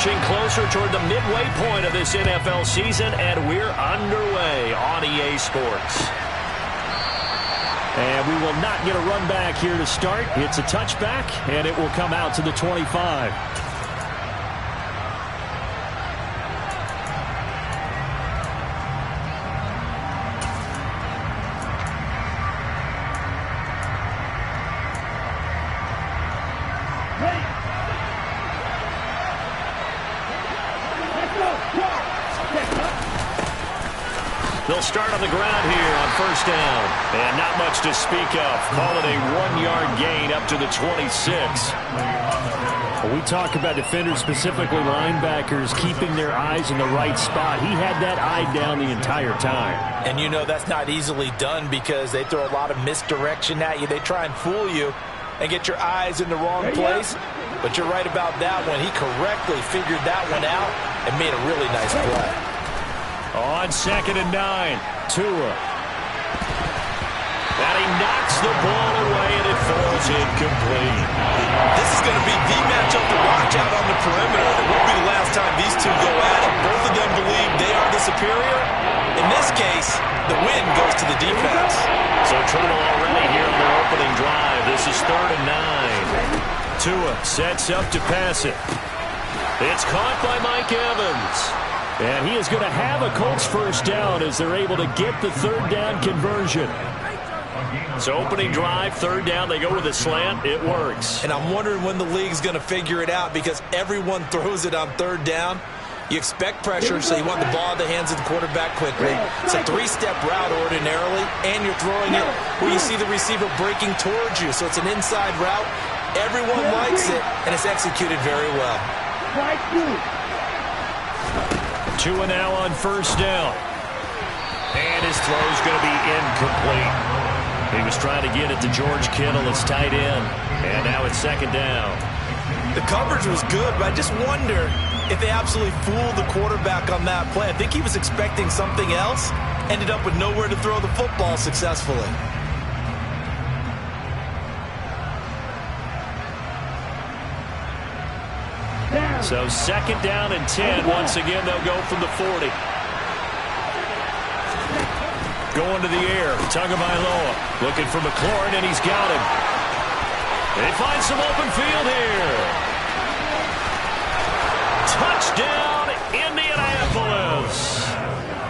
inching closer toward the midway point of this NFL season, and we're underway on EA Sports. And we will not get a run back here to start. It's a touchback, and it will come out to the 25. They'll start on the ground here on first down. And not much to speak of. Call it a 1-yard gain up to the 26. When we talk about defenders, specifically linebackers, keeping their eyes in the right spot. He had that eye down the entire time. And you know that's not easily done because they throw a lot of misdirection at you. They try and fool you and get your eyes in the wrong place. But you're right about that one. He correctly figured that one out and made a really nice play. On 2nd and 9, Tua. And he knocks the ball away, and it falls incomplete. This is going to be the matchup to watch out on the perimeter. It won't be the last time these two go at it. Both of them believe they are the superior. In this case, the win goes to the defense. So trouble already here on their opening drive. This is 3rd and 9. Tua sets up to pass it. It's caught by Mike Evans. And he is going to have a Colts first down as they're able to get the 3rd down conversion. So opening drive, 3rd down, they go with a slant. It works. And I'm wondering when the league's going to figure it out because everyone throws it on 3rd down. You expect pressure, so you want the ball in the hands of the quarterback quickly. It's a 3-step route ordinarily, and you're throwing it where you see the receiver breaking towards you. So it's an inside route. Everyone likes it, and it's executed very well. Tua now on first down. And his throw's going to be incomplete. He was trying to get it to George Kittle, his tight end. And now it's 2nd down. The coverage was good, but I just wonder if they absolutely fooled the quarterback on that play. I think he was expecting something else. Ended up with nowhere to throw the football successfully. So 2nd down and 10. Once again, they'll go from the 40. Going to the air. Tagovailoa looking for McLaurin, and he's got him. They find some open field here. Touchdown, Indianapolis.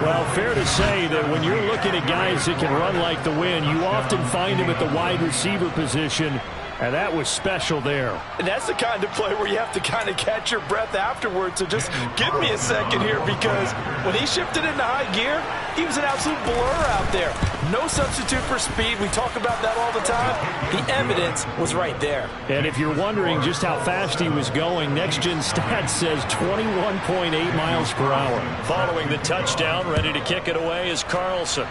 Well, fair to say that when you're looking at guys that can run like the wind, you often find them at the wide receiver position. And that was special there. And that's the kind of play where you have to kind of catch your breath afterwards. So just give me a second here because when he shifted into high gear, he was an absolute blur out there. No substitute for speed. We talk about that all the time. The evidence was right there. And if you're wondering just how fast he was going, Next Gen Stats says 21.8 miles per hour. Following the touchdown, ready to kick it away is Carlson.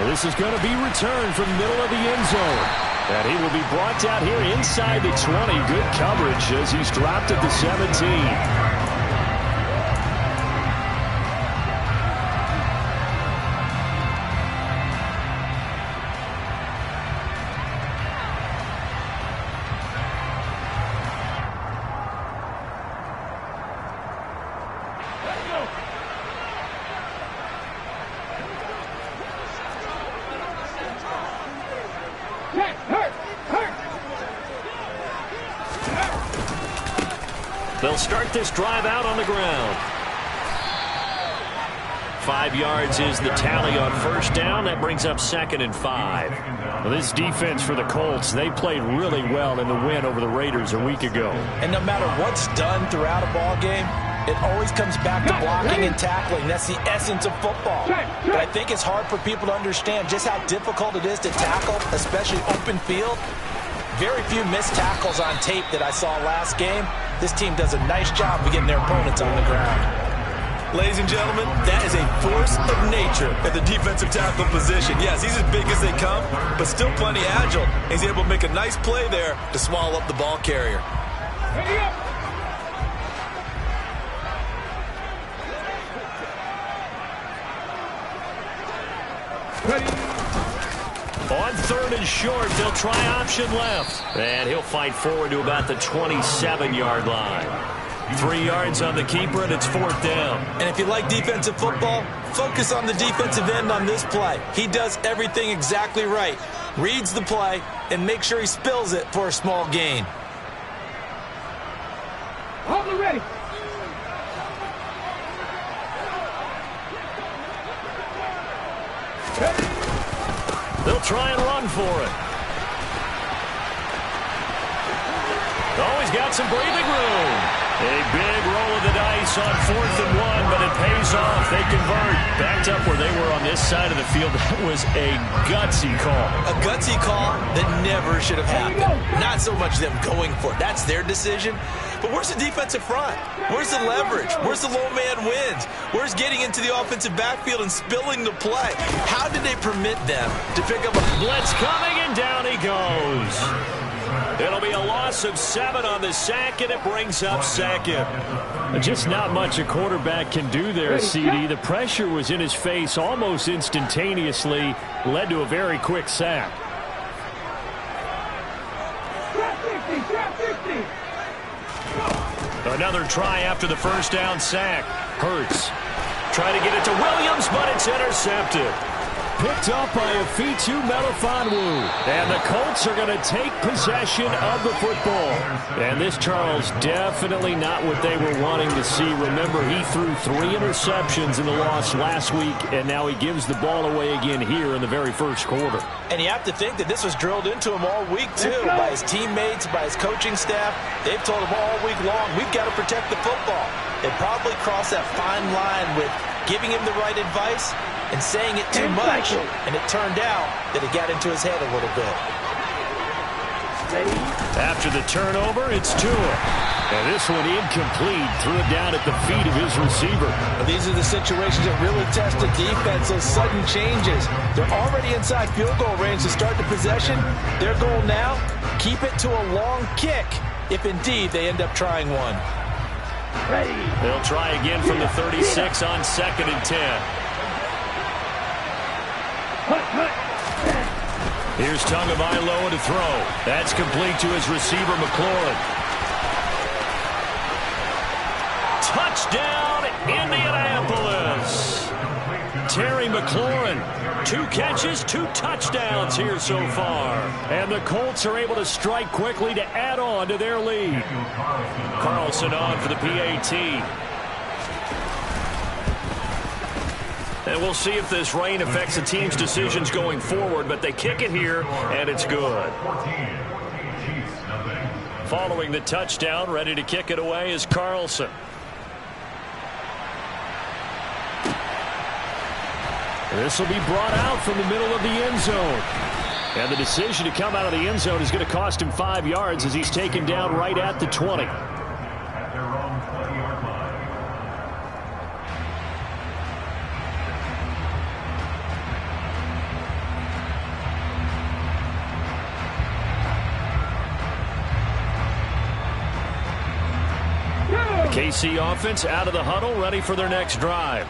This is going to be returned from the middle of the end zone. And he will be brought down here inside the 20. Good coverage as he's dropped at the 17. They'll start this drive out on the ground. 5 yards is the tally on first down. That brings up 2nd and 5. Well, this defense for the Colts, they played really well in the win over the Raiders a week ago. And no matter what's done throughout a ball game, it always comes back to blocking and tackling. That's the essence of football. But I think it's hard for people to understand just how difficult it is to tackle, especially open field. Very few missed tackles on tape that I saw last game. This team does a nice job of getting their opponents on the ground. Ladies and gentlemen, that is a force of nature at the defensive tackle position. Yes, he's as big as they come, but still plenty agile. He's able to make a nice play there to swallow up the ball carrier. On 3rd and short, they'll try option left. And he'll fight forward to about the 27-yard line. 3 yards on the keeper, and it's 4th down. And if you like defensive football, focus on the defensive end on this play. He does everything exactly right. Reads the play and make sure he spills it for a small gain. Hold it ready. They'll try and run for it. Oh, he's got some breathing room. A big roll of the dice on 4th and 1, but it pays off. They convert. Backed up where they were on this side of the field. That was a gutsy call. A gutsy call that never should have happened. Not so much them going for it. That's their decision. But where's the defensive front? Where's the leverage? Where's the low man wins? Where's getting into the offensive backfield and spilling the play? How did they permit them to pick up a blitz coming, and down he goes. It'll be a loss of 7 on the sack, and it brings up 2nd. Just not much a quarterback can do there, CD. The pressure was in his face almost instantaneously, led to a very quick sack. Another try after the 1st down sack. Hurts. Try to get it to Williams, but it's intercepted. Picked up by Afitu Melifonwu. And the Colts are going to take possession of the football. And this, Charles, definitely not what they were wanting to see. Remember, he threw 3 interceptions in the loss last week, and now he gives the ball away again here in the very first quarter. And you have to think that this was drilled into him all week, too, by his teammates, by his coaching staff. They've told him all week long, we've got to protect the football. They probably crossed that fine line with giving him the right advice and saying it too much, and it turned out that it got into his head a little bit. After the turnover, it's Tua. And this one incomplete, threw it down at the feet of his receiver. Well, these are the situations that really test the defense, those sudden changes. They're already inside field goal range to start the possession. Their goal now, keep it to a long kick, if indeed they end up trying one. They'll try again from the 36 on 2nd and 10. Here's Tagovailoa to throw. That's complete to his receiver, McLaurin. Touchdown, Indianapolis. Terry McLaurin, 2 catches, 2 touchdowns here so far. And the Colts are able to strike quickly to add on to their lead. Carlson on for the PAT. And we'll see if this rain affects the team's decisions going forward, but they kick it here, and it's good. Following the touchdown, ready to kick it away is Carlson. This will be brought out from the middle of the end zone. And the decision to come out of the end zone is going to cost him 5 yards as he's taken down right at the 20. KC offense out of the huddle, ready for their next drive.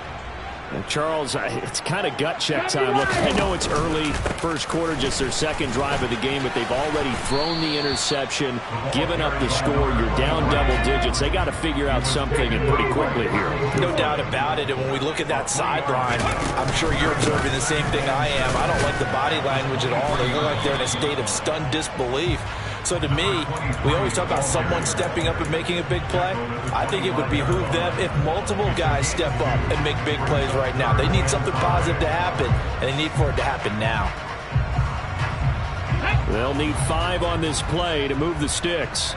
And Charles, it's kind of gut check time. Look, I know it's early, first quarter, just their 2nd drive of the game, but they've already thrown the interception, given up the score. You're down double digits. They got to figure out something, and pretty quickly here. No doubt about it. And when we look at that sideline, I'm sure you're observing the same thing I am. I don't like the body language at all. They look like they're in a state of stunned disbelief. So to me, we always talk about someone stepping up and making a big play. I think it would behoove them if multiple guys step up and make big plays right now. They need something positive to happen, and they need for it to happen now. They'll need 5 on this play to move the sticks.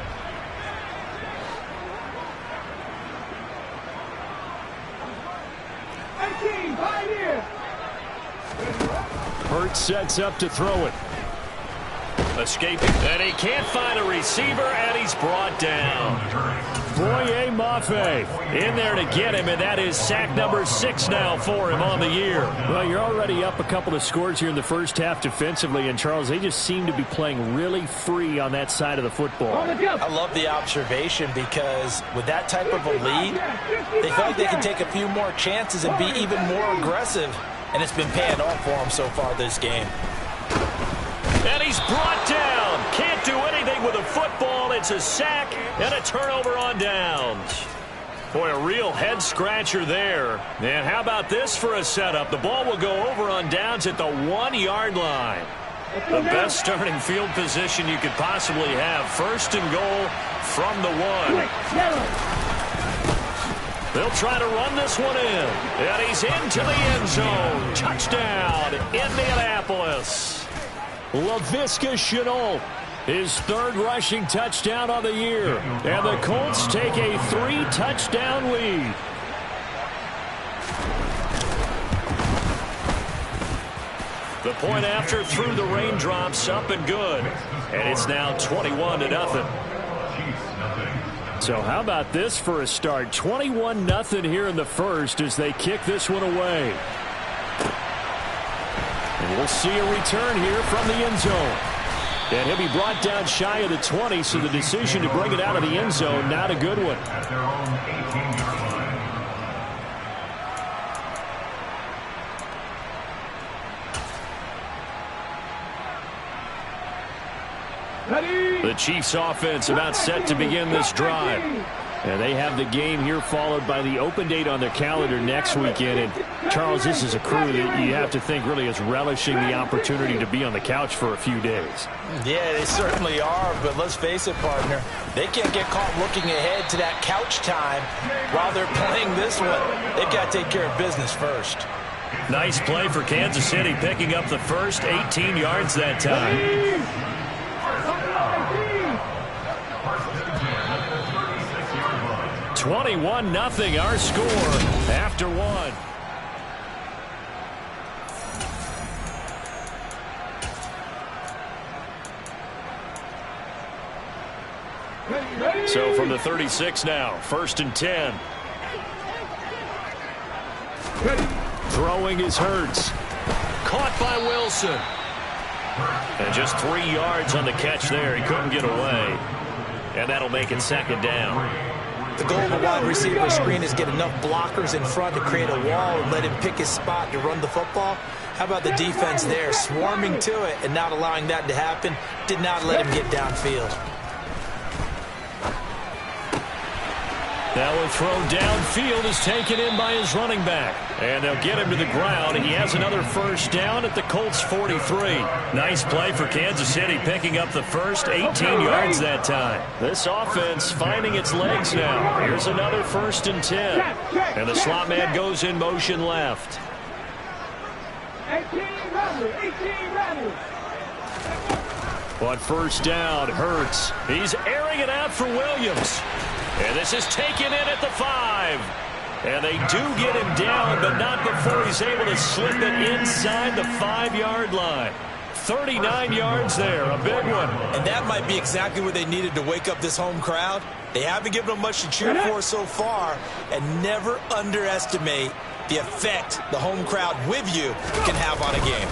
Hurts sets up to throw it. Escaping, and he can't find a receiver, and he's brought down. Boye Mafe in there to get him, and that is sack number 6 now for him on the year. Well, you're already up a couple of scores here in the first half defensively, and Charles, they just seem to be playing really free on that side of the football. I love the observation because with that type of a lead, they feel like they can take a few more chances and be even more aggressive, and it's been paying off for them so far this game. he's brought down. Can't do anything with a football. It's a sack and a turnover on downs. Boy, a real head-scratcher there. And how about this for a setup? The ball will go over on downs at the 1-yard line. The best starting field position you could possibly have. First and goal from the 1. They'll try to run this one in. And he's into the end zone. Touchdown, Indianapolis. Laviska Shenault, his 3rd rushing touchdown on the year. And the Colts take a 3-touchdown lead. The point after through the raindrops, up and good. And it's now 21-0. So how about this for a start? 21-0 here in the first as they kick this one away. And we'll see a return here from the end zone. And he'll be brought down shy of the 20, so the decision to bring it out of the end zone, not a good one. At their own 18-yard line. The Chiefs offense about set to begin this drive. And they have the game here followed by the open date on their calendar next weekend. And, Charles, this is a crew that you have to think really is relishing the opportunity to be on the couch for a few days. Yeah, they certainly are, but let's face it, partner. They can't get caught looking ahead to that couch time while they're playing this one. They've got to take care of business first. Nice play for Kansas City, picking up the first 18 yards that time. 21-0 our score after 1. So from the 36 now, 1st and 10. Throwing is Hurts. Caught by Wilson. And just 3 yards on the catch there. He couldn't get away. And that'll make it 2nd down. The goal of a wide receiver screen is get enough blockers in front to create a wall and let him pick his spot to run the football. How about the defense there, swarming to it and not allowing that to happen? Did not let him get downfield. That one thrown downfield is taken in by his running back. And they'll get him to the ground. He has another first down at the Colts 43. Nice play for Kansas City, picking up the first 18 yards that time. This offense finding its legs now. Here's another 1st and 10. And the slot man goes in motion left. 18 runners. On first down, Hurts. He's airing it out for Williams. And this is taken in at the 5. And they do get him down, but not before he's able to slip it inside the 5-yard line. 39 yards there, a big one. And that might be exactly what they needed to wake up this home crowd. They haven't given them much to cheer for so far, and never underestimate the effect the home crowd with you can have on a game.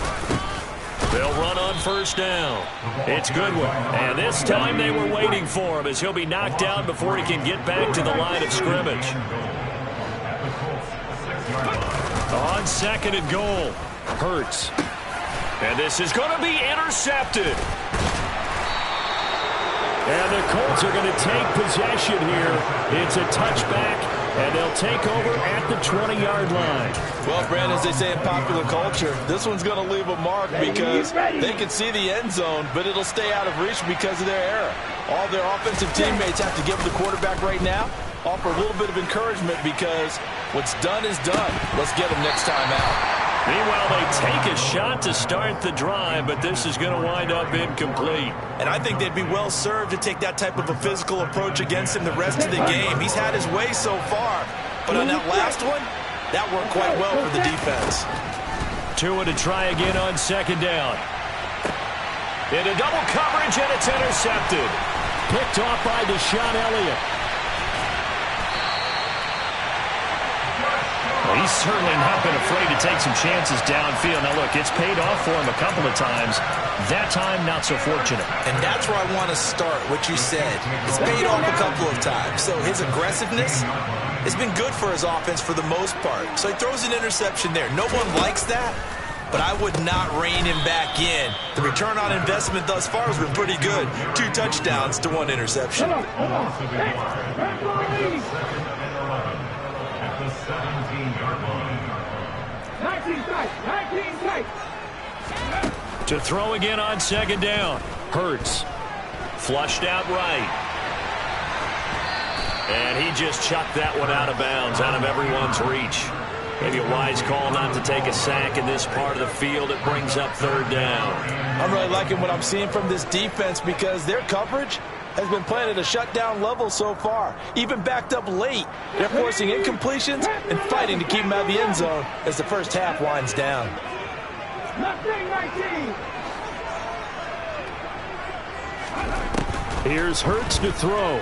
They'll run on first down. It's Goodwin. And this time they were waiting for him as he'll be knocked down before he can get back to the line of scrimmage. On 2nd and goal, Hurts. And this is going to be intercepted. And the Colts are going to take possession here. It's a touchback, and they'll take over at the 20-yard line. Well, Brandon, as they say in popular culture, this one's going to leave a mark because they can see the end zone, but it'll stay out of reach because of their error. All their offensive teammates have to give the quarterback right now, offer a little bit of encouragement because what's done is done. Let's get them next time out. Meanwhile, they take a shot to start the drive, but this is going to wind up incomplete. And I think they'd be well served to take that type of a physical approach against him the rest of the game. He's had his way so far, but on that last one, that worked quite well for the defense. Tua to try again on 2nd down. Into double coverage, and it's intercepted. Picked off by Deshaun Elliott. Well, he's certainly not been afraid to take some chances downfield. Now, look, it's paid off for him a couple of times. That time, not so fortunate. And that's where I want to start, what you said. It's paid off a couple of times. So his aggressiveness has been good for his offense for the most part. So he throws an interception there. No one likes that. but I would not rein him back in. The return on investment thus far has been pretty good. 2 touchdowns to 1 interception. At the 17-yard line. 19 tight, 19 tight. To throw again on second down. Hurts. Flushed out right. And he just chucked that one out of bounds, out of everyone's reach. Maybe a wise call not to take a sack in this part of the field. It brings up 3rd down. I'm really liking what I'm seeing from this defense because their coverage has been playing at a shutdown level so far. Even backed up late, they're forcing incompletions and fighting to keep them out of the end zone as the first half winds down. Left wing 19. Here's Hurts to throw.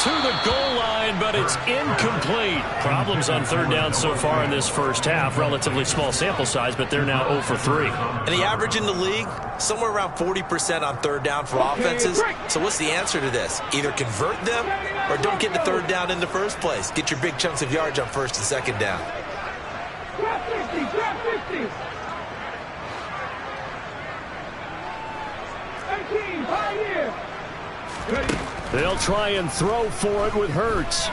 To the goal line, but it's incomplete. Problems on 3rd down so far in this first half. Relatively small sample size, but they're now 0 for 3. And the average in the league, somewhere around 40% on 3rd down for offenses. So what's the answer to this? Either convert them or don't get the 3rd down in the first place. Get your big chunks of yards on 1st and 2nd down. Drop 50, drop 50. 18, Pioneer. Ready. They'll try and throw for it with Hurts.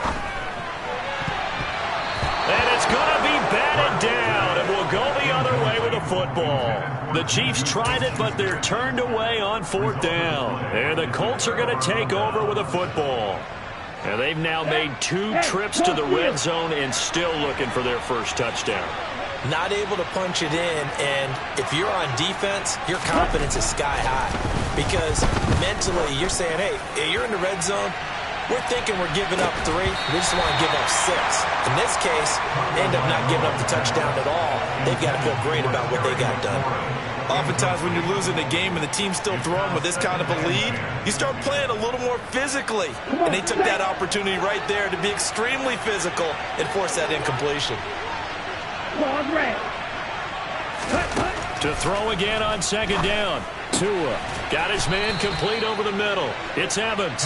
And it's going to be batted down, and we'll go the other way with the football. The Chiefs tried it, but they're turned away on 4th down. And the Colts are going to take over with a football. And they've now made 2 trips to the red zone and still looking for their first touchdown. Not able to punch it in, and if you're on defense, your confidence is sky high. Because mentally, you're saying, hey, you're in the red zone. We're thinking we're giving up 3. We just want to give up 6. In this case, they end up not giving up the touchdown at all. They've got to feel great about what they got done. Oftentimes when you're losing a game and the team's still throwing with this kind of a lead, you start playing a little more physically. And they took that opportunity right there to be extremely physical and force that incompletion. Ball red. To throw again on 2nd down. Tua got his man complete over the middle. It's Evans.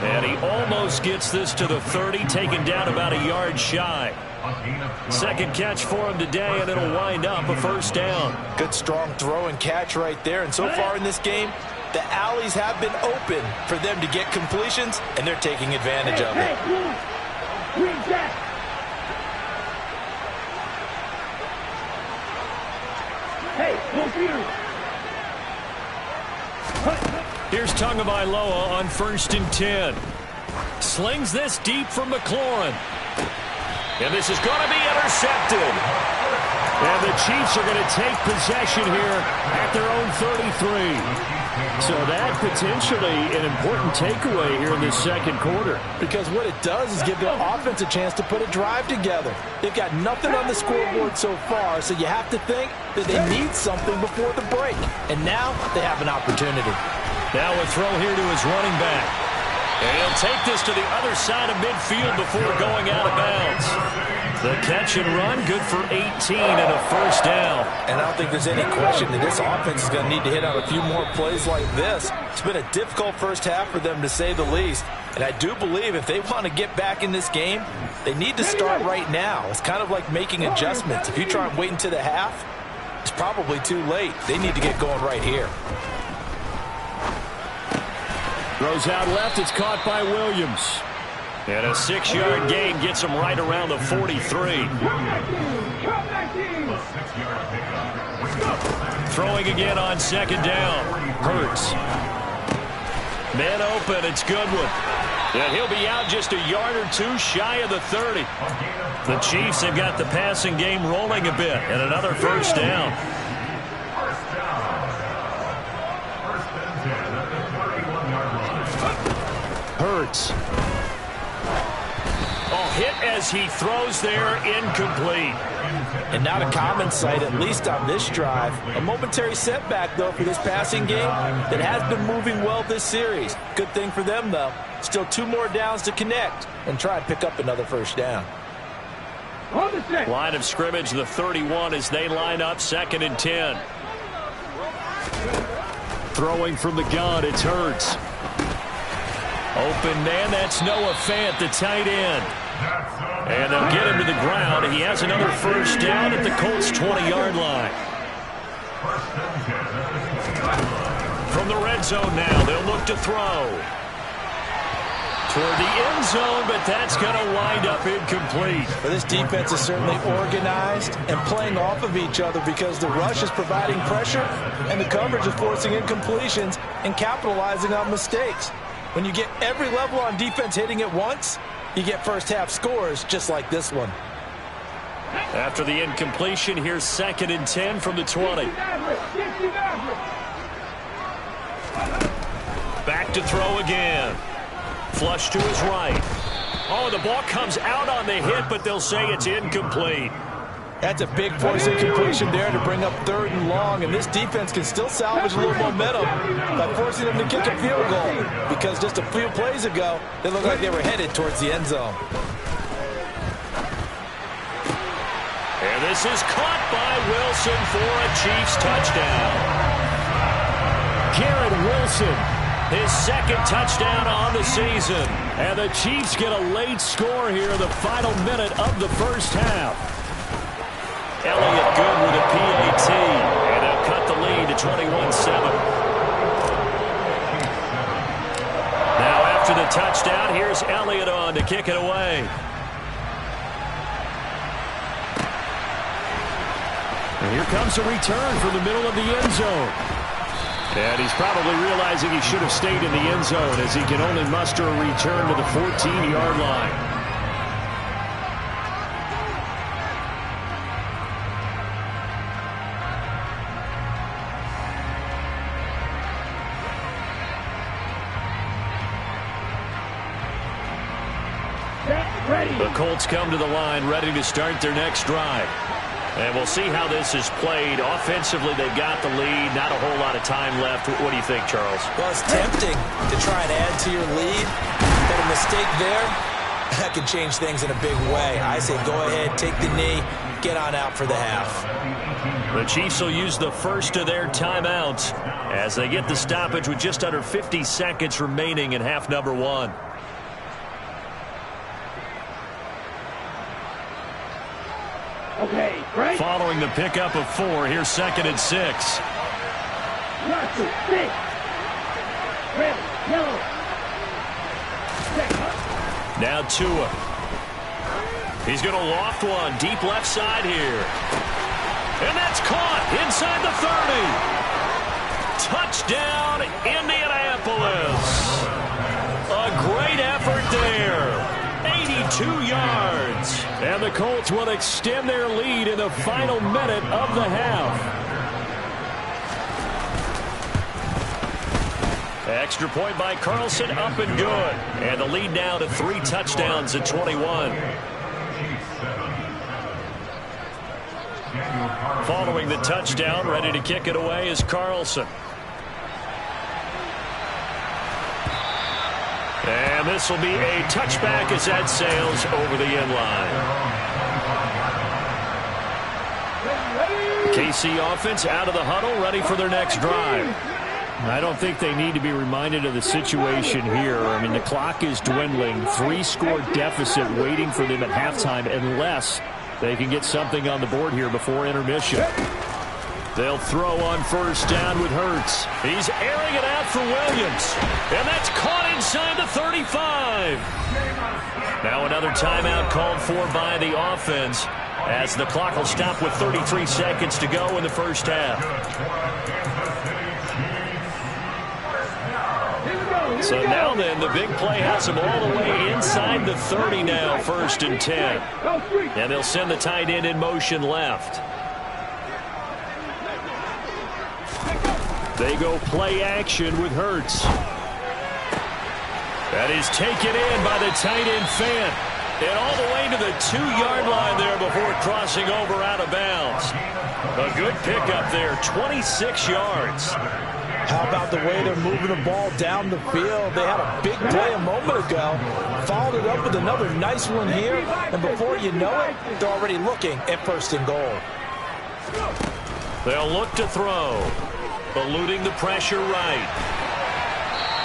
And he almost gets this to the 30, taken down about a yard shy. 2nd catch for him today, and it'll wind up a 1st down. Good strong throw and catch right there. And so far in this game, the alleys have been open for them to get completions, and they're taking advantage of it. Green jack. Hey, computer. Here's Tagovailoa on 1st and 10. Slings this deep from McLaurin. And this is going to be intercepted. And the Chiefs are going to take possession here at their own 33. So that potentially an important takeaway here in this 2nd quarter. Because what it does is give their offense a chance to put a drive together. They've got nothing on the scoreboard so far, so you have to think that they need something before the break. And now they have an opportunity. Now a throw here to his running back. And he'll take this to the other side of midfield before going out of bounds. The catch and run, good for 18 and a 1st down. And I don't think there's any question that this offense is going to need to hit on a few more plays like this. It's been a difficult first half for them, to say the least. And I do believe if they want to get back in this game, they need to start right now. It's kind of like making adjustments. If you try and wait until the half, it's probably too late. They need to get going right here. Throws out left. It's caught by Williams. And a 6-yard gain gets him right around the 43. Throwing again on 2nd down. Hurts. Man open. It's Goodwin. And he'll be out just a yard or 2 shy of the 30. The Chiefs have got the passing game rolling a bit. And another 1st down. Hurts. Hit as he throws there, incomplete. And not a common sight, at least on this drive. A momentary setback, though, for this passing game that has been moving well this series. Good thing for them, though. Still 2 more downs to connect and try and pick up another 1st down. Line of scrimmage, the 31, as they line up 2nd and 10. Throwing from the gun, it's Hurts. Open man, that's Noah Fant, the tight end. And they'll get him to the ground. He has another first down at the Colts' 20-yard line. From the red zone now, they'll look to throw. Toward the end zone, but that's going to wind up incomplete. Well, this defense is certainly organized and playing off of each other because the rush is providing pressure and the coverage is forcing incompletions and capitalizing on mistakes. When you get every level on defense hitting at once, you get first-half scores just like this one. After the incompletion, here's 2nd and 10 from the 20. Back to throw again. Flush to his right. Oh, the ball comes out on the hit, but they'll say it's incomplete. That's a big force incompletion there to bring up 3rd and long, and this defense can still salvage a little momentum by forcing them to kick a field goal because just a few plays ago, they looked like they were headed towards the end zone. And this is caught by Wilson for a Chiefs touchdown. Garrett Wilson, his 2nd touchdown on the season. and the Chiefs get a late score here in the final minute of the first half. Elliott good with a PAT, and they'll cut the lead to 21-7. Now after the touchdown, here's Elliott on to kick it away. And here comes a return from the middle of the end zone. And he's probably realizing he should have stayed in the end zone as he can only muster a return to the 14-yard line. The Colts come to the line ready to start their next drive. And we'll see how this is played. Offensively, they've got the lead. Not a whole lot of time left. What do you think, Charles? Well, it's tempting to try and add to your lead, but a mistake there, that can change things in a big way. I say go ahead, take the knee, get on out for the half. The Chiefs will use the first of their timeouts as they get the stoppage with just under 50 seconds remaining in half number 1. Okay, right. Following the pickup of 4, here's 2nd and 6. Russell, 6. Red, yellow. Now Tua. He's going to loft one deep left side here. And that's caught inside the 30. Touchdown, Indianapolis. A great effort there. 82 yards. And the Colts will extend their lead in the final minute of the half. Extra point by Carlson, up and good. And the lead now to 3 touchdowns at 21. Following the touchdown, ready to kick it away is Carlson. And this will be a touchback as that sails over the end line. KC offense out of the huddle, ready for their next drive. I don't think they need to be reminded of the situation here. I mean, the clock is dwindling. 3-score deficit waiting for them at halftime unless they can get something on the board here before intermission. They'll throw on first down with Hurts. He's airing it out for Williams. And that's caught inside the 35. Now another timeout called for by the offense as the clock will stop with 33 seconds to go in the first half. So now then, the big play has them all the way inside the 30 now, 1st and 10. And they'll send the tight end in motion left. They go play action with Hurts. That is taken in by the tight end Fant. And all the way to the 2-yard line there before crossing over out of bounds. A good pickup there, 26 yards. How about the way they're moving the ball down the field? They had a big play a moment ago, followed it up with another nice one here, and before you know it, they're already looking at 1st and goal. They'll look to throw, eluding the pressure right.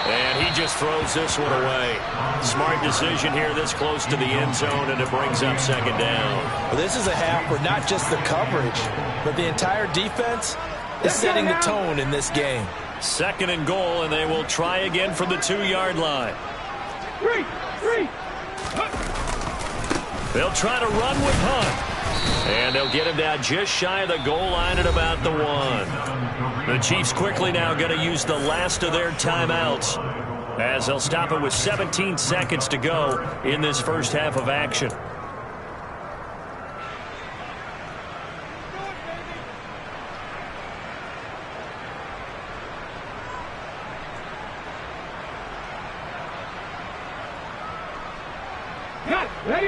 And he just throws this one away. Smart decision here this close to the end zone, and it brings up second down. Well, this is a half where not just the coverage, but the entire defense is setting the tone in this game. Second and goal, and they will try again from the 2-yard line. They'll try to run with Hunt. And they'll get him down just shy of the goal line at about the 1. The Chiefs quickly now going to use the last of their timeouts, as they'll stop it with 17 seconds to go in this first half of action.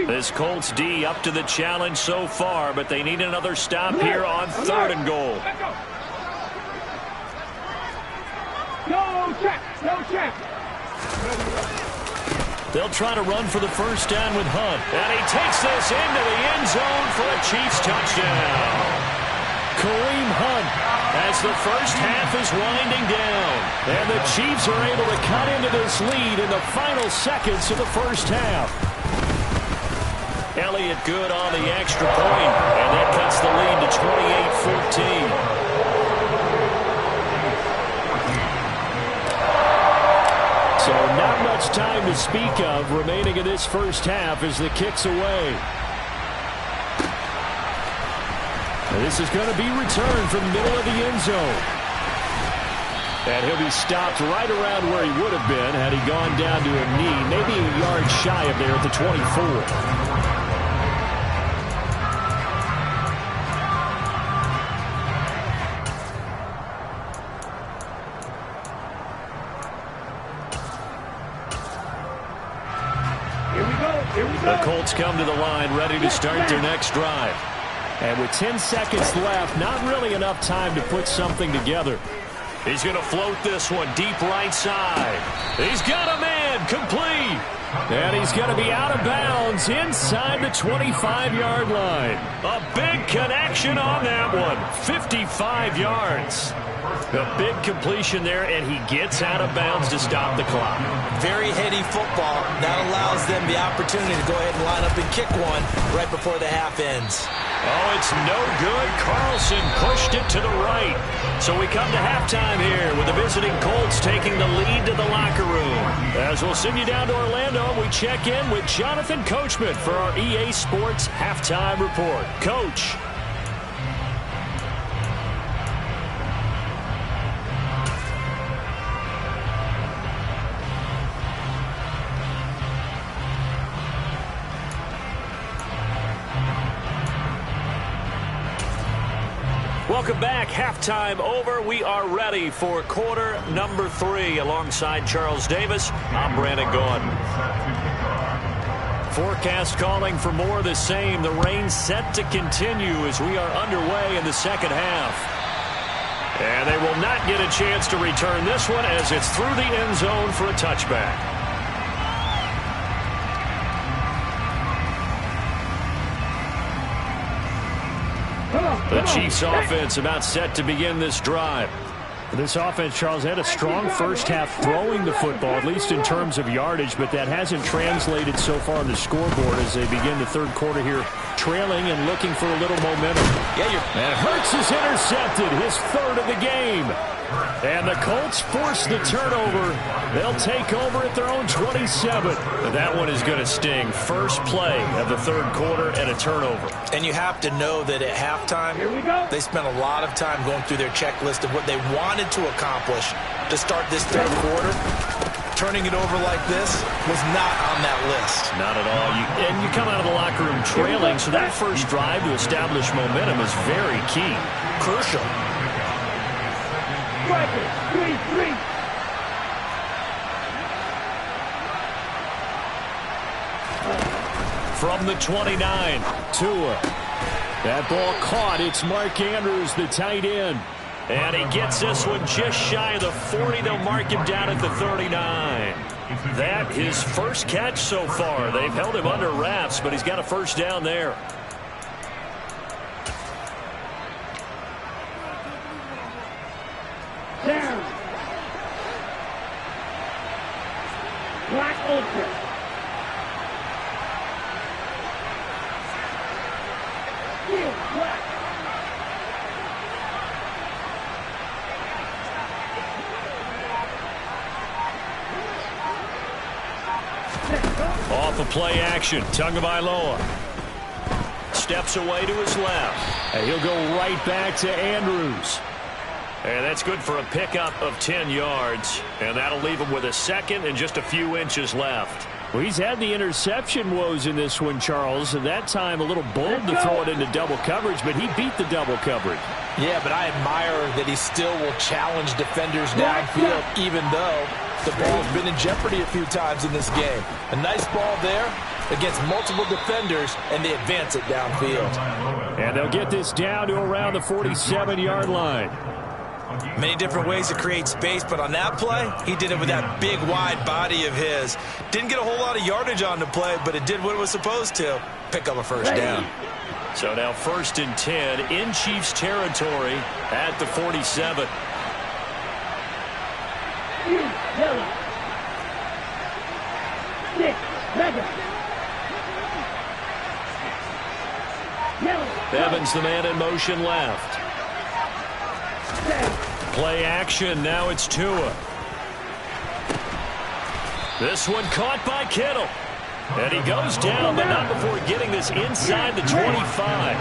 This Colts D up to the challenge so far, but they need another stop here on 3rd and goal. No check. They'll try to run for the first down with Hunt. And he takes this into the end zone for a Chiefs touchdown. Kareem Hunt, as the first half is winding down. And the Chiefs are able to cut into this lead in the final seconds of the first half. Elliott good on the extra point, and that cuts the lead to 28-14. So not much time to speak of remaining in this first half as the kick's away. And this is going to be returned from the middle of the end zone. And he'll be stopped right around where he would have been had he gone down to a knee, maybe a yard shy of there at the 24. The Colts come to the line ready to start their next drive. And with 10 seconds left, not really enough time to put something together. He's going to float this one deep right side. He's got a man complete. And he's going to be out of bounds inside the 25-yard line. A big connection on that one. 55 yards. A big completion there, and he gets out of bounds to stop the clock. Very heady football. That allows them the opportunity to go ahead and line up and kick one right before the half ends. Oh, it's no good. Carlson pushed it to the right. So we come to halftime here with the visiting Colts taking the lead to the locker room. As we'll send you down to Orlando, we check in with Jonathan Coachman for our EA Sports Halftime Report. Coach. Welcome back. Halftime over. We are ready for quarter number 3. Alongside Charles Davis, I'm Brandon Gordon. Forecast calling for more of the same. The rain set to continue as we are underway in the second half. And they will not get a chance to return this one as it's through the end zone for a touchback. The Chiefs offense about set to begin this drive. This offense, Charles, had a strong first half throwing the football, at least in terms of yardage, but that hasn't translated so far on the scoreboard as they begin the third quarter here, trailing and looking for a little momentum. And Hurts is intercepted, his third of the game. And the Colts force the turnover. They'll take over at their own 27. That one is going to sting. First play of the third quarter and a turnover. And you have to know that at halftime, they spent a lot of time going through their checklist of what they wanted to accomplish to start this third quarter. Turning it over like this was not on that list. Not at all. And you come out of the locker room trailing, so that first drive to establish momentum is very key. Crucial. From the 29, Tua. That ball caught. It's Mark Andrews, the tight end. And he gets this one just shy of the 40. They'll mark him down at the 39. That his first catch so far. They've held him under wraps, but he's got a first down there. Black ultra. Steel black. Off of play action, Tagovailoa steps away to his left. And he'll go right back to Andrews. And that's good for a pickup of 10 yards. And that'll leave him with a second and just a few inches left. Well, he's had the interception woes in this one, Charles. And that time a little bold to throw it into double coverage, but he beat the double coverage. Yeah, but I admire that he still will challenge defenders downfield, even though the ball's been in jeopardy a few times in this game. A nice ball there against multiple defenders, and they advance it downfield. And they'll get this down to around the 47-yard line. Many different ways to create space, but on that play, he did it with that big, wide body of his. Didn't get a whole lot of yardage on the play, but it did what it was supposed to. Pick up a first down. So now 1st and 10 in Chiefs territory at the 47. Yellow. 6, 7. Yellow. Evans, the man in motion left. Play action. Now it's Tua. This one caught by Kittle. And he goes down, but not before getting this inside the 25.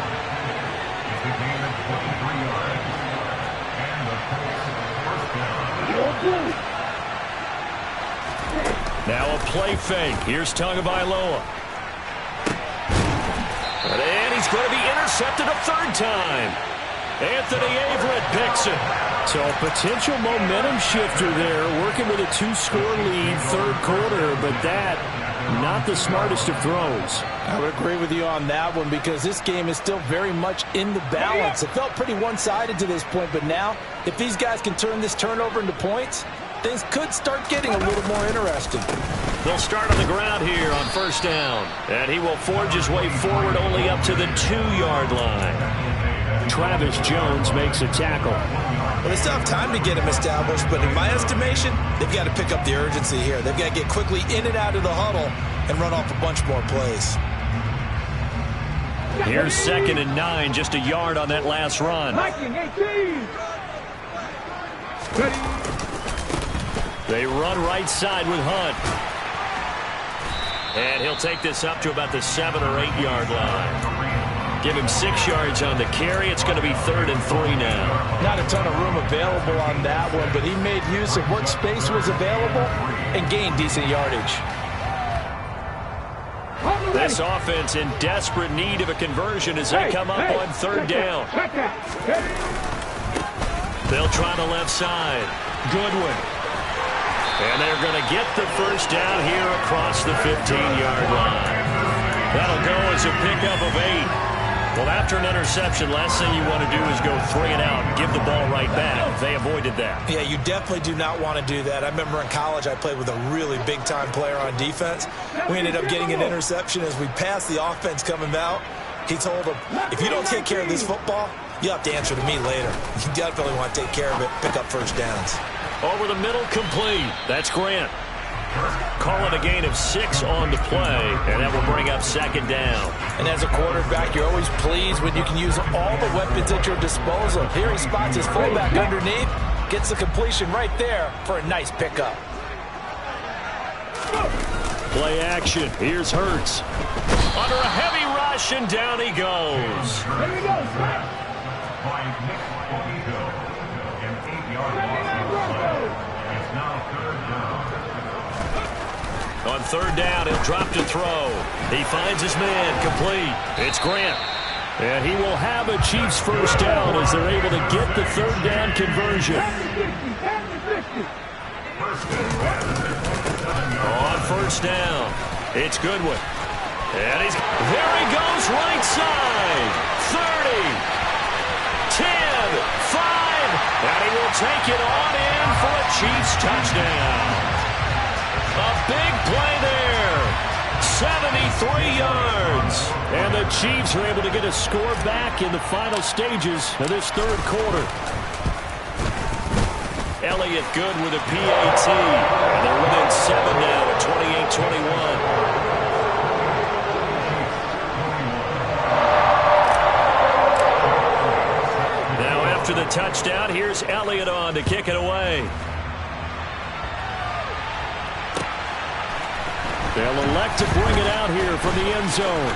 Now a play fake. Here's Tagovailoa. And he's going to be intercepted a third time. Anthony Averett picks it. So a potential momentum shifter there, working with a 2-score lead, third quarter, but that, not the smartest of throws. I would agree with you on that one because this game is still very much in the balance. It felt pretty one-sided to this point, but now, if these guys can turn this turnover into points, things could start getting a little more interesting. They'll start on the ground here on 1st down. And he will forge his way forward only up to the 2-yard line. Travis Jones makes a tackle. Well, they still have time to get him established, but in my estimation, they've got to pick up the urgency here. They've got to get quickly in and out of the huddle and run off a bunch more plays. Here's 2nd and 9, just a yard on that last run. They run right side with Hunt. And he'll take this up to about the 7 or 8 yard line. Give him 6 yards on the carry. It's going to be 3rd and 3 now. Not a ton of room available on that one, but he made use of what space was available and gained decent yardage. This offense in desperate need of a conversion as they come up on 3rd down. They'll try the left side. Goodwin. And they're going to get the first down here across the 15-yard line. That'll go as a pickup of 8. Well, after an interception, last thing you want to do is go 3 and out and give the ball right back. They avoided that. Yeah, you definitely do not want to do that. I remember in college I played with a really big-time player on defense. We ended up getting an interception as we passed the offense coming out. He told him, if you don't take care of this football, you have to answer to me later. You definitely want to take care of it, pick up first downs. Over the middle, complete. That's Grant. Call it a gain of 6 on the play, and that will bring up 2nd down. And as a quarterback, you're always pleased when you can use all the weapons at your disposal. Here he spots his fullback underneath, gets the completion right there for a nice pickup. Play action. Here's Hurts. Under a heavy rush, and down he goes. Here we go, By Nick Bonito, an 8-yard loss on the play. It's now 3rd down. On 3rd down, he'll drop to throw. He finds his man, complete. It's Grant. And he will have a Chiefs first down as they're able to get the 3rd down conversion. On 1st down, it's Goodwin. And there he goes, right side. 30, 10, 5, and he will take it on in for a Chiefs touchdown. A big play there. 73 yards. And the Chiefs are able to get a score back in the final stages of this 3rd quarter. Elliott good with a PAT. And they're within 7 now at 28-21. After the touchdown, here's Elliott on to kick it away. They'll elect to bring it out here from the end zone.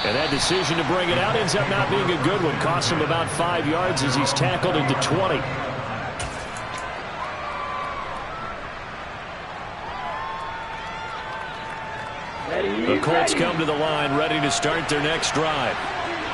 And that decision to bring it out ends up not being a good one. Costs him about 5 yards as he's tackled into 20. The Colts come to the line ready to start their next drive.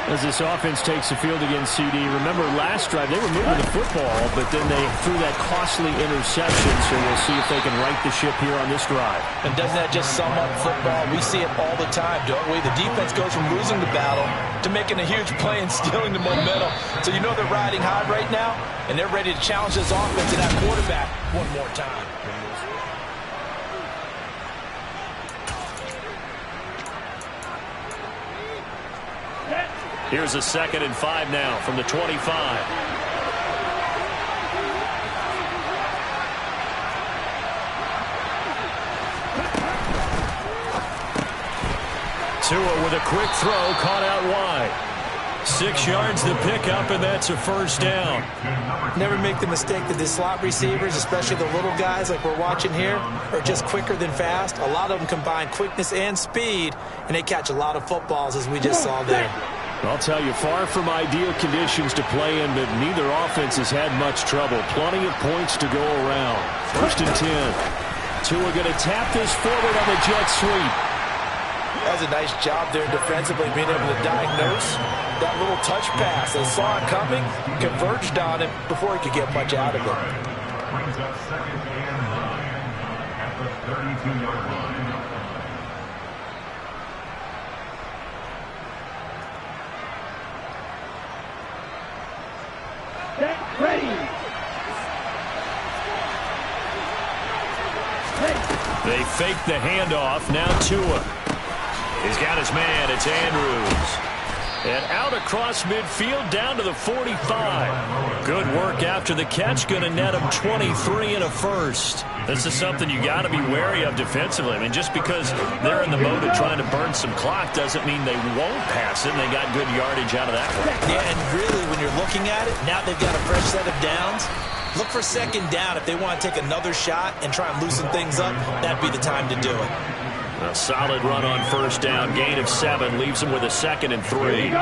As this offense takes the field against CD, remember last drive they were moving the football, but then they threw that costly interception, so we'll see if they can right the ship here on this drive. And doesn't that just sum up football? We see it all the time, don't we? The defense goes from losing the battle to making a huge play and stealing the momentum. So you know they're riding high right now, and they're ready to challenge this offense and that quarterback one more time. Here's a 2nd and 5 now from the 25. Tua with a quick throw, caught out wide. 6 yards to pick up, and that's a first down. Never make the mistake that the slot receivers, especially the little guys like we're watching here, are just quicker than fast. A lot of them combine quickness and speed, and they catch a lot of footballs, as we just saw there. I'll tell you, far from ideal conditions to play in, but neither offense has had much trouble. Plenty of points to go around. 1st and 10. Tua going to tap this forward on the jet sweep. That's a nice job there defensively, being able to diagnose that little touch pass. They saw it coming, converged on him before he could get much out of it. Brings up 2nd and 9 at the 32-yard line. They fake the handoff. Now Tua. He's got his man. It's Andrews. And out across midfield down to the 45. Good work after the catch. Going to net him 23 and a first. This is something you got to be wary of defensively. I mean, just because they're in the mode of trying to burn some clock doesn't mean they won't pass it. And they got good yardage out of that one. Yeah, and really, when you're looking at it, now they've got a fresh set of downs. Look for 2nd down. If they want to take another shot and try and loosen things up, that'd be the time to do it. A solid run on 1st down. Gain of 7 leaves them with a 2nd and 3.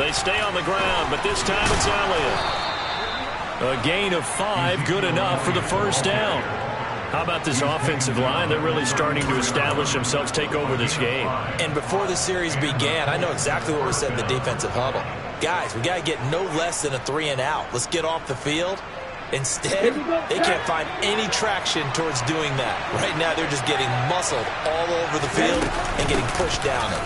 They stay on the ground, but this time it's Elliott. A gain of 5, good enough for the 1st down. How about this offensive line? They're really starting to establish themselves, take over this game. And before the series began, I know exactly what was said in the defensive huddle. Guys, we got to get no less than a 3 and out. Let's get off the field. Instead, they can't find any traction towards doing that. Right now, they're just getting muscled all over the field and getting pushed down it.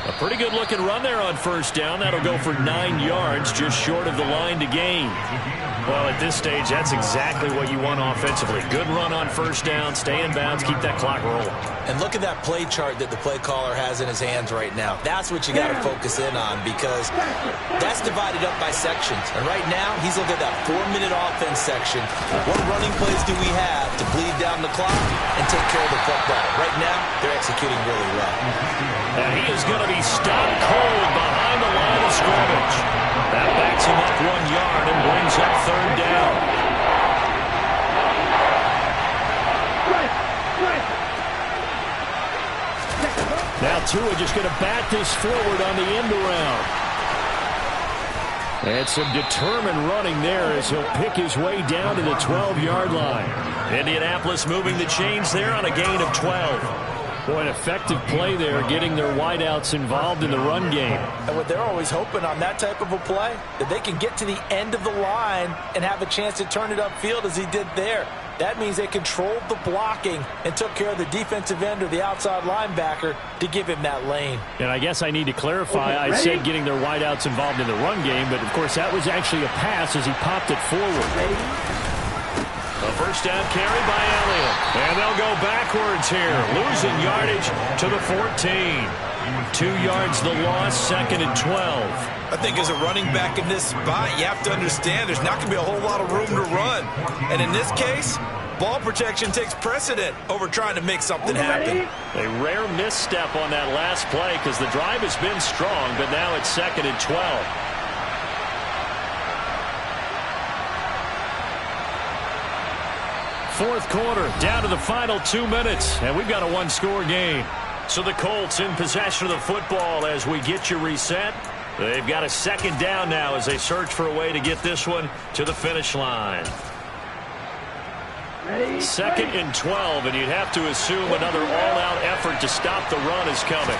A pretty good looking run there on 1st down. That'll go for 9 yards, just short of the line to gain. Well, at this stage, that's exactly what you want offensively. Good run on 1st down, stay in bounds, keep that clock rolling. And look at that play chart that the play caller has in his hands right now. That's what you got to focus in on, because that's divided up by sections. And right now, he's looking at that 4-minute offense section. What running plays do we have to bleed down the clock and take care of the football? Right now, they're executing really well. And he is going to be stopped cold behind the line of scrimmage. That backs him up 1 yard and brings up 3rd down. Now Tua just going to bat this forward on the end around. And some determined running there as he'll pick his way down to the 12-yard line. Indianapolis moving the chains there on a gain of 12. Boy, an effective play there, getting their wideouts involved in the run game. And what they're always hoping on that type of a play, that they can get to the end of the line and have a chance to turn it upfield as he did there. That means they controlled the blocking and took care of the defensive end or the outside linebacker to give him that lane. And I guess I need to clarify, I said getting their wideouts involved in the run game, but of course that was actually a pass as he popped it forward. A first down carry by Elliott. And they'll go backwards here, losing yardage to the 14. 2 yards the loss, 2nd and 12. I think as a running back in this spot, you have to understand there's not going to be a whole lot of room to run. And in this case, ball protection takes precedent over trying to make something happen. A rare misstep on that last play because the drive has been strong, but now it's 2nd and 12. Fourth quarter, down to the final 2 minutes, and we've got a one-score game. So the Colts in possession of the football as we get you reset. They've got a 2nd down now as they search for a way to get this one to the finish line. 2nd and 12, and you'd have to assume another all-out effort to stop the run is coming.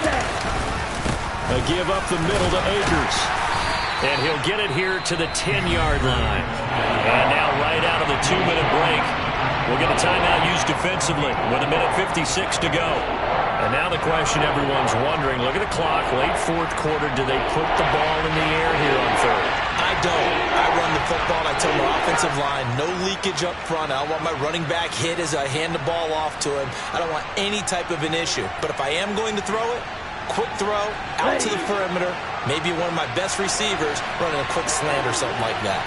A give up the middle to Akers. And he'll get it here to the 10-yard line. And now right out of the 2-minute break, we'll get a timeout used defensively with 1:56 to go. And now the question everyone's wondering, look at the clock, late fourth quarter, do they put the ball in the air here on third? I don't. I run the football, and I tell my offensive line, no leakage up front. I don't want my running back hit as I hand the ball off to him. I don't want any type of an issue. But if I am going to throw it, quick throw, out to the perimeter, maybe one of my best receivers running a quick slant or something like that.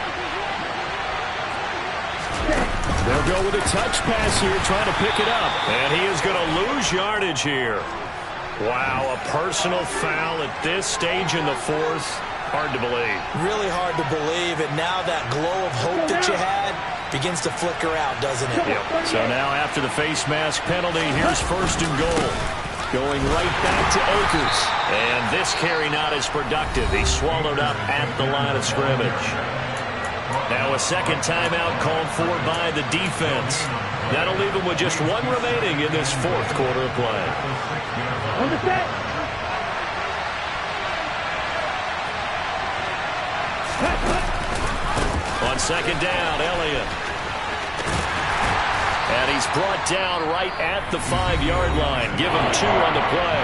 They'll go with a touch pass here, trying to pick it up. And he is going to lose yardage here. Wow, a personal foul at this stage in the fourth. Hard to believe. Really hard to believe, and now that glow of hope that you had begins to flicker out, doesn't it? Yep. So now after the face mask penalty, here's 1st and goal. Going right back to Akers. And this carry not as productive. He's swallowed up at the line of scrimmage. Now a 2nd timeout called for by the defense. That'll leave him with just 1 remaining in this fourth quarter of play. On the set. On 2nd down, Elliott. And he's brought down right at the 5-yard line. Give him 2 on the play.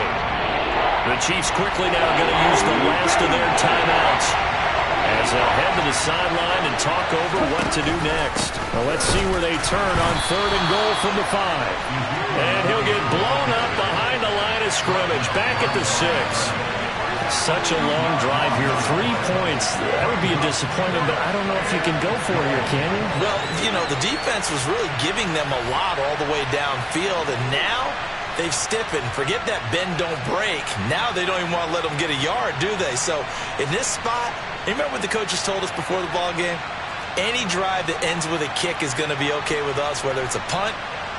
The Chiefs quickly now going to use the last of their timeouts as they'll head to the sideline and talk over what to do next. Well, let's see where they turn on 3rd and goal from the 5. And he'll get blown up behind the line of scrimmage, back at the 6. Such a long drive here. 3 points. That would be a disappointment, but I don't know if you can go for it here, can you? Well, you know, the defense was really giving them a lot all the way downfield, and now they've stiffened. Forget that bend, don't break. Now they don't even want to let them get a yard, do they? So in this spot, remember what the coaches told us before the ball game? Any drive that ends with a kick is going to be okay with us, whether it's a punt,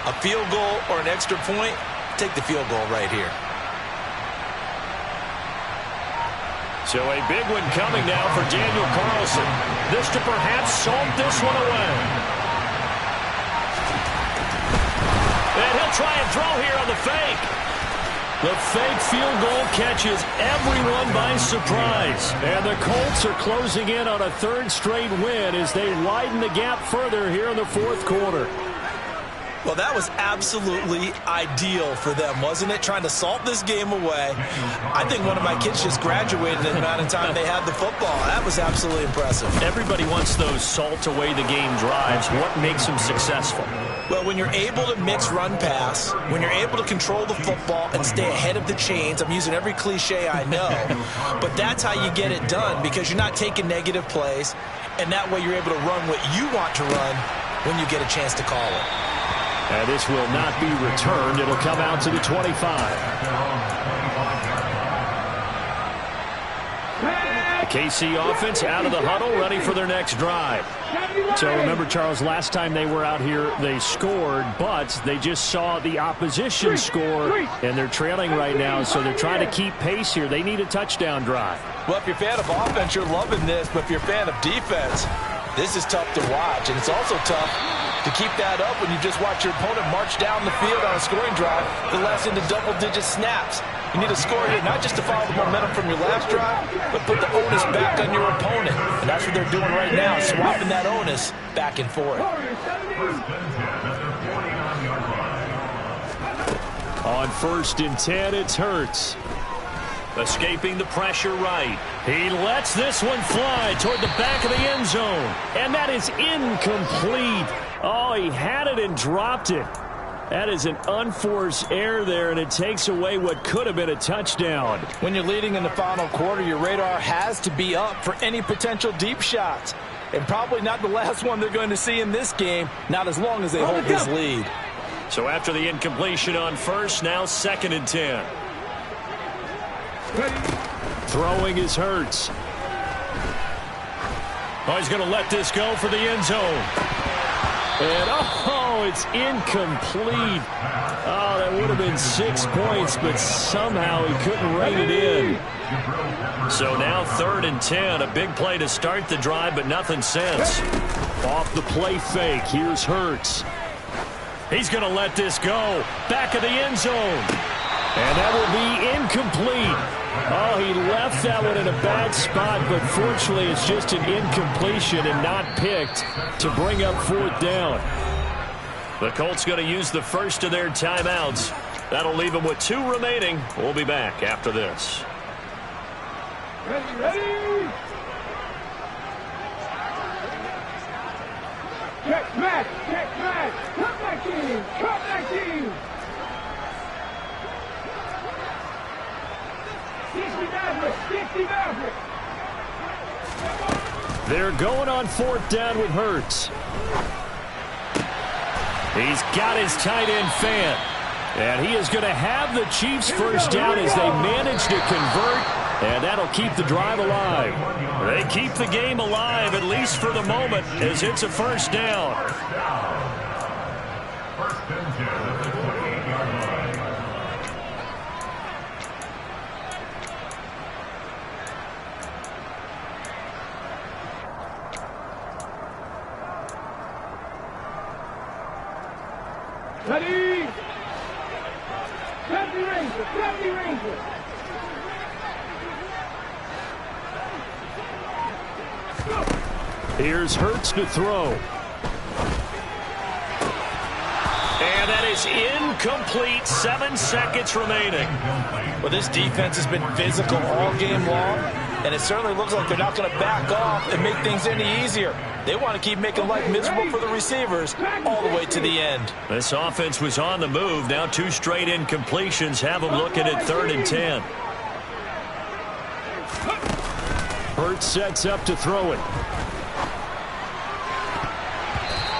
a field goal, or an extra point. Take the field goal right here. So a big one coming now for Daniel Carlson. This to perhaps salt this one away. And he'll try and throw here on the fake. The fake field goal catches everyone by surprise. And the Colts are closing in on a 3rd straight win as they widen the gap further here in the fourth quarter. Well, that was absolutely ideal for them, wasn't it? Trying to salt this game away. I think one of my kids just graduated in the amount of time they had the football. That was absolutely impressive. Everybody wants those salt away the game drives. What makes them successful? Well, when you're able to mix run pass, when you're able to control the football and stay ahead of the chains, I'm using every cliche I know, but that's how you get it done because you're not taking negative plays, and that way you're able to run what you want to run when you get a chance to call it. And this will not be returned. It'll come out to the 25. The KC offense out of the huddle, ready for their next drive. So remember, Charles, last time they were out here, they scored, but they just saw the opposition score, and they're trailing right now, so they're trying to keep pace here. They need a touchdown drive. Well, if you're a fan of offense, you're loving this, but if you're a fan of defense, this is tough to watch, and it's also tough to keep that up when you just watch your opponent march down the field on a scoring drive that lasts into double-digit snaps. You need a score here, not just to follow the momentum from your last drive, but put the onus back on your opponent. And that's what they're doing right now, swapping that onus back and forth. On 1st and 10, it's Hurts. Escaping the pressure right. He lets this one fly toward the back of the end zone. And that is incomplete. Oh, he had it and dropped it. That is an unforced error there, and it takes away what could have been a touchdown. When you're leading in the final quarter, your radar has to be up for any potential deep shots. And probably not the last one they're going to see in this game, not as long as they hold this lead. So after the incompletion on first, now 2nd and 10. Throwing is Hurts. Oh, he's going to let this go for the end zone. And, oh, it's incomplete. Oh, that would have been 6 points, but somehow he couldn't rein it in. So now 3rd and 10. A big play to start the drive, but nothing since. Off the play fake, here's Hurts. He's going to let this go. Back of the end zone. And that will be incomplete. Oh, he left that one in a bad spot, but fortunately it's just an incompletion and not picked to bring up 4th down. The Colts going to use the first of their timeouts. That'll leave them with 2 remaining. We'll be back after this. Ready? Check back. Cut back in. 60 Maverick. They're going on 4th down with Hurts. He's got his tight end fan. And he is going to have the Chiefs first down as they manage to convert. And that'll keep the drive alive. They keep the game alive, at least for the moment, as it's a first down. First and 10 at the 28-yard line. Ready? Grab the Ranger. Here's Hurts to throw. And that is incomplete. 7 seconds remaining. Well, this defense has been physical all game long, and it certainly looks like they're not going to back off and make things any easier. They want to keep making life miserable for the receivers all the way to the end. This offense was on the move. Now 2 straight incompletions have them looking at 3rd and 10. Hurts sets up to throw it.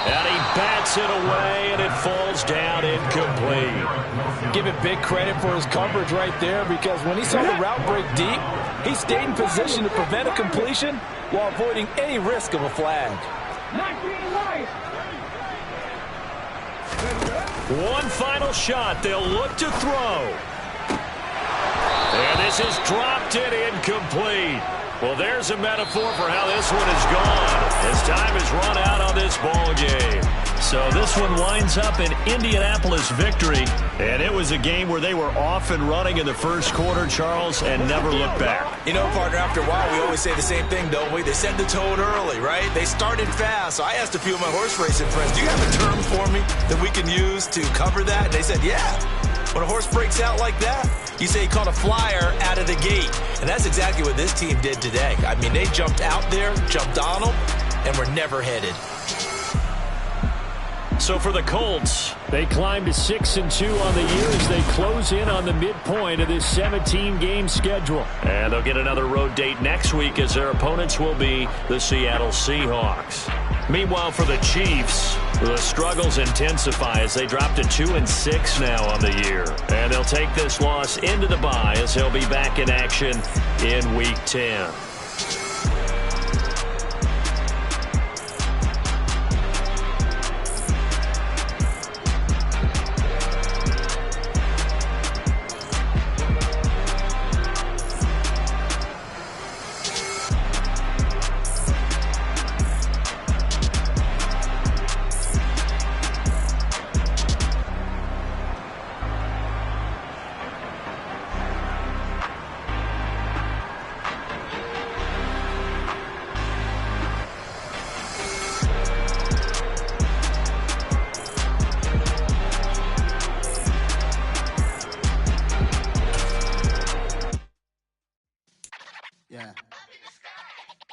And he bats it away, and it falls down incomplete. Give him big credit for his coverage right there, because when he saw the route break deep, he stayed in position to prevent a completion while avoiding any risk of a flag. One final shot. They'll look to throw. And this is dropped and incomplete. Well, there's a metaphor for how this one is gone. As time has run out on this ball game. So this one winds up an Indianapolis victory. And it was a game where they were off and running in the first quarter, Charles, and never looked back. You know, partner, after a while, we always say the same thing, don't we? They set the tone early, right? They started fast. So I asked a few of my horse racing friends, do you have a term for me that we can use to cover that? And they said, yeah. When a horse breaks out like that, you say he caught a flyer out of the gate. And that's exactly what this team did today. I mean, they jumped out there, jumped on them, and were never headed. So for the Colts, they climb to 6-2 on the year as they close in on the midpoint of this 17-game schedule. And they'll get another road date next week as their opponents will be the Seattle Seahawks. Meanwhile, for the Chiefs, the struggles intensify as they drop to 2-6 now on the year. And they'll take this loss into the bye as they'll be back in action in Week 10.